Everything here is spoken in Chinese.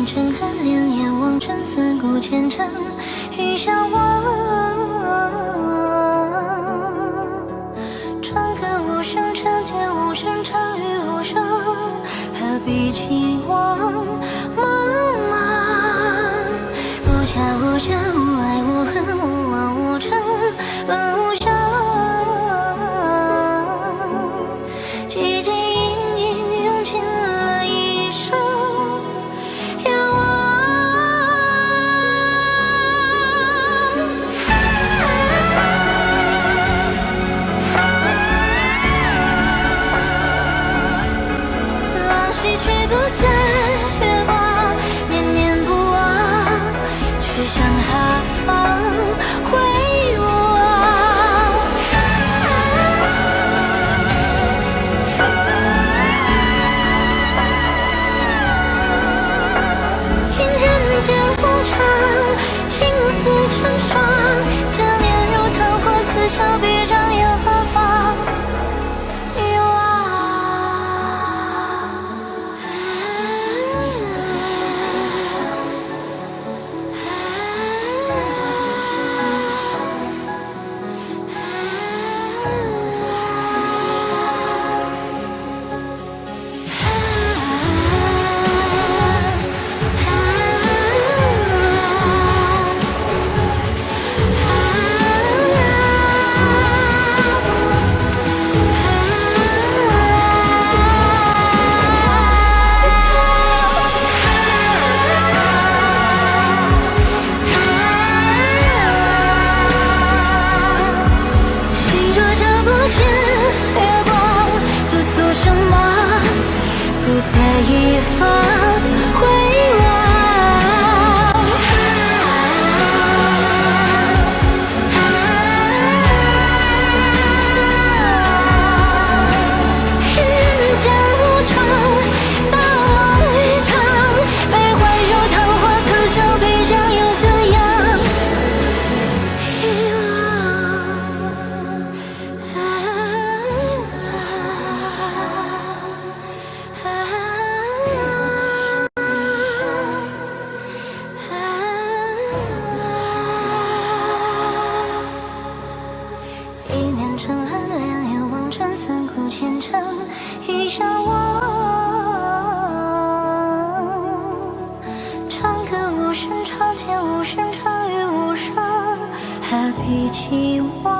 年沉寒，两眼望穿四顾前程，一相望。长歌无声，长剑无声，长语无声，何必期望？茫茫，无家无家，无爱无恨，无望无成，本无常。寂静隐隐，用尽了一生。西去不散，月光念念不忘，去向何方？回望，因人间无常，情丝成双，执念如炭火，此消彼长，又何妨？不在一方回望，人间无常，大浪一场，悲欢如昙花，此消彼长又怎样？遗忘。沉寒，两眼望穿三顾前程，一相望。长歌无声，长剑无声，长语无声，何必期望？